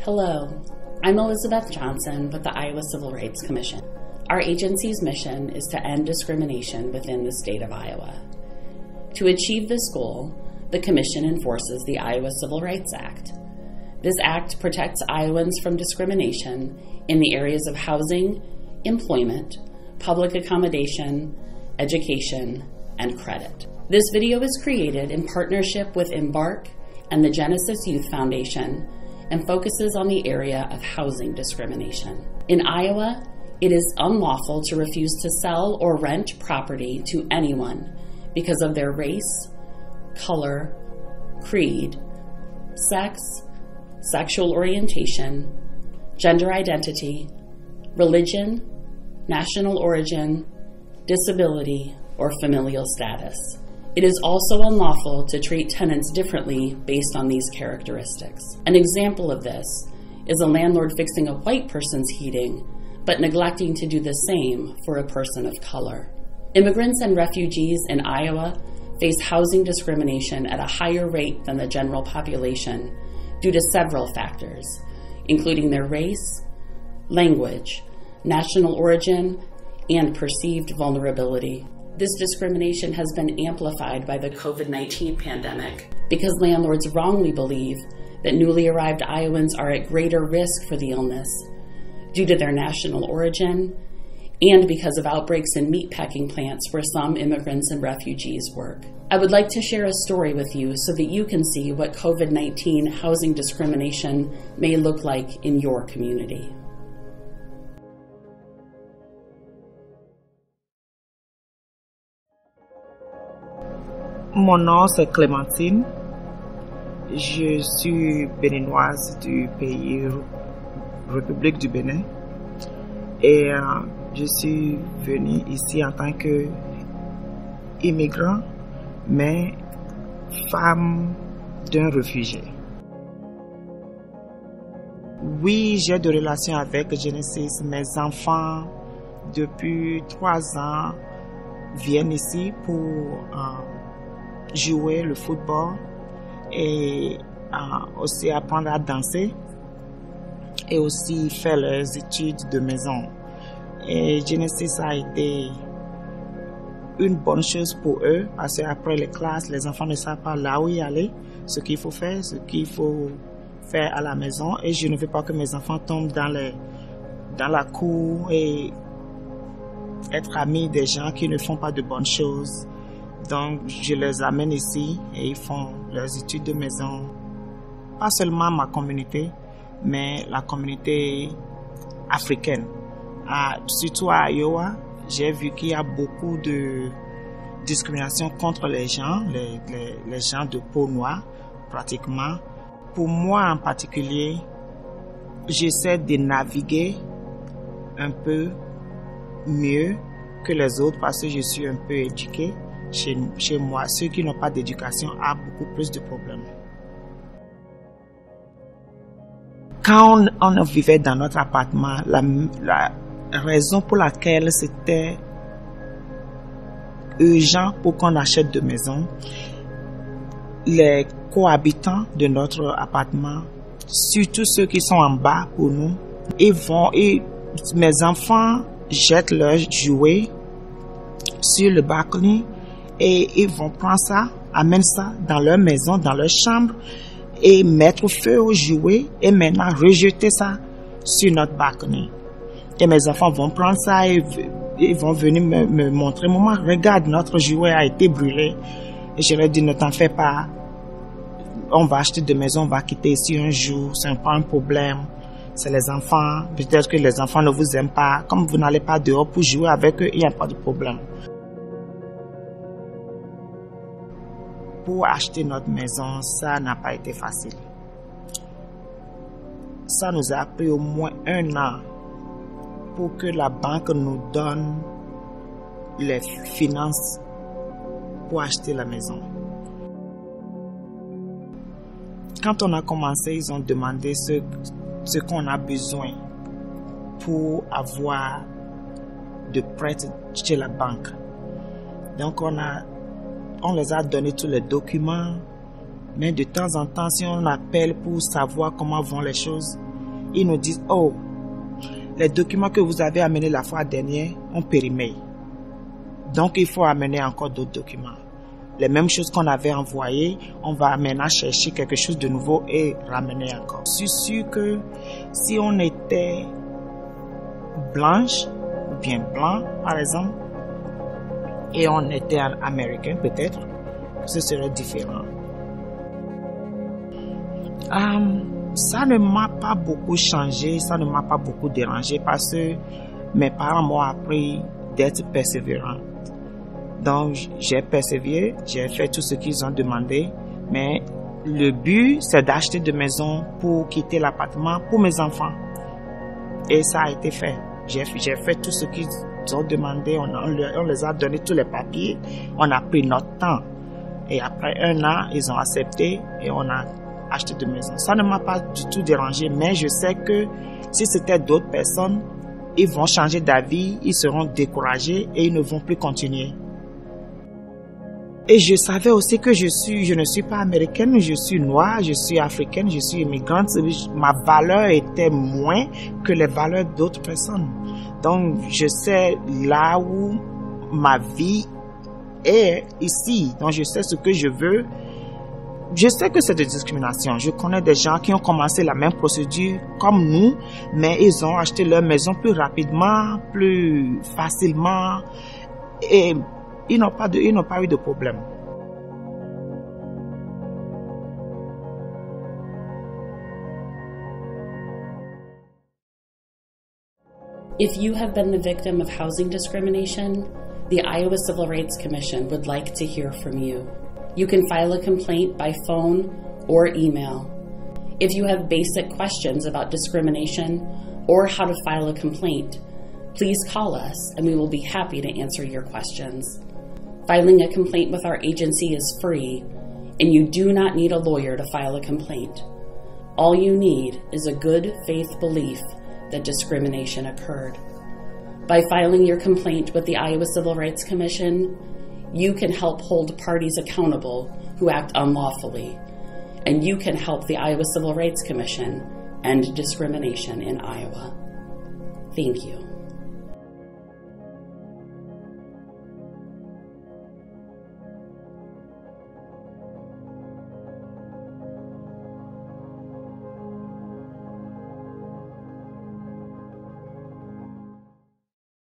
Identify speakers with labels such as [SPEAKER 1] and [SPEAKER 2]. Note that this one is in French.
[SPEAKER 1] Hello, I'm Elizabeth Johnson with the Iowa Civil Rights Commission. Our agency's mission is to end discrimination within the state of Iowa. To achieve this goal, the Commission enforces the Iowa Civil Rights Act. This act protects Iowans from discrimination in the areas of housing, employment, public accommodation, education, and credit. This video is created in partnership with Embark and the Genesis Youth Foundation and focuses on the area of housing discrimination. In Iowa, it is unlawful to refuse to sell or rent property to anyone because of their race, color, creed, sex, sexual orientation, gender identity, religion, national origin, disability, or familial status. It is also unlawful to treat tenants differently based on these characteristics. An example of this is a landlord fixing a white person's heating, but neglecting to do the same for a person of color. Immigrants and refugees in Iowa face housing discrimination at a higher rate than the general population due to several factors, including their race, language, national origin, and perceived vulnerability. This discrimination has been amplified by the COVID-19 pandemic because landlords wrongly believe that newly arrived Iowans are at greater risk for the illness due to their national origin and because of outbreaks in meatpacking plants where some immigrants and refugees work. I would like to share a story with you so that you can see what COVID-19 housing discrimination may look like in your community.
[SPEAKER 2] Mon nom c'est Clémentine. Je suis béninoise du pays République du Bénin et je suis venue ici en tant que immigrant mais femme d'un réfugié. Oui, j'ai des relations avec Genesis. Mes enfants depuis 3 ans viennent ici pour jouer le football et aussi apprendre à danser et aussi faire leurs études de maison. Et Genesis a été une bonne chose pour eux parce qu'après les classes, les enfants ne savent pas là où y aller, ce qu'il faut faire, ce qu'il faut faire à la maison. Et je ne veux pas que mes enfants tombent dans la cour et être amis des gens qui ne font pas de bonnes choses. Donc, je les amène ici et ils font leurs études de maison. Pas seulement ma communauté, mais la communauté africaine. Surtout à Iowa, j'ai vu qu'il y a beaucoup de discrimination contre les gens, les gens de peau noire, pratiquement. Pour moi en particulier, j'essaie de naviguer un peu mieux que les autres parce que je suis un peu éduqué. Chez moi, ceux qui n'ont pas d'éducation ont beaucoup plus de problèmes. Quand on vivait dans notre appartement, la raison pour laquelle c'était urgent pour qu'on achète de maison, les cohabitants de notre appartement, surtout ceux qui sont en bas pour nous, mes enfants jettent leurs jouets sur le balcon et ils vont prendre ça, amènent ça dans leur maison, dans leur chambre et mettre feu aux jouets et maintenant rejeter ça sur notre balcon. Et mes enfants vont prendre ça et ils vont venir me montrer, maman, regarde, notre jouet a été brûlé. Et je leur dis, ne t'en fais pas, on va acheter de maison, on va quitter ici un jour, c'est pas un problème. C'est les enfants, peut-être que les enfants ne vous aiment pas, comme vous n'allez pas dehors pour jouer avec eux, il n'y a pas de problème. Pour acheter notre maison, ça n'a pas été facile. Ça nous a pris au moins 1 an pour que la banque nous donne les finances pour acheter la maison. Quand on a commencé, ils ont demandé ce qu'on a besoin pour avoir de prêts chez la banque. Donc on les a donné tous les documents, mais de temps en temps, si on appelle pour savoir comment vont les choses, ils nous disent, oh, les documents que vous avez amenés la fois dernière ont périmé. Donc, il faut amener encore d'autres documents. Les mêmes choses qu'on avait envoyées, on va maintenant chercher quelque chose de nouveau et ramener encore. Je suis sûr que si on était blanche, ou bien blanc, par exemple, et on était américain, peut-être, ce serait différent. Ça ne m'a pas beaucoup changé, ça ne m'a pas beaucoup dérangé parce que mes parents m'ont appris d'être persévérant. Donc, j'ai persévéré, j'ai fait tout ce qu'ils ont demandé, mais le but, c'est d'acheter de maison pour quitter l'appartement pour mes enfants. Et ça a été fait. J'ai fait tout ce qu'ils ont demandé, on les a donné tous les papiers, on a pris notre temps. Et après 1 an, ils ont accepté et on a acheté de maison. Ça ne m'a pas du tout dérangé, mais je sais que si c'était d'autres personnes, ils vont changer d'avis, ils seront découragés et ils ne vont plus continuer. Et je savais aussi que je ne suis pas américaine, je suis noire, je suis africaine, je suis immigrante. Ma valeur était moins que les valeurs d'autres personnes. Donc, je sais là où ma vie est ici. Donc, je sais ce que je veux. Je sais que c'est de discrimination. Je connais des gens qui ont commencé la même procédure comme nous, mais ils ont acheté leur maison plus rapidement, plus facilement, et ils n'ont pas eu de problème.
[SPEAKER 1] If you have been the victim of housing discrimination, the Iowa Civil Rights Commission would like to hear from you. You can file a complaint by phone or email. If you have basic questions about discrimination or how to file a complaint, please call us and we will be happy to answer your questions. Filing a complaint with our agency is free, and you do not need a lawyer to file a complaint. All you need is a good faith belief that discrimination occurred. By filing your complaint with the Iowa Civil Rights Commission, you can help hold parties accountable who act unlawfully, and you can help the Iowa Civil Rights Commission end discrimination in Iowa. Thank you.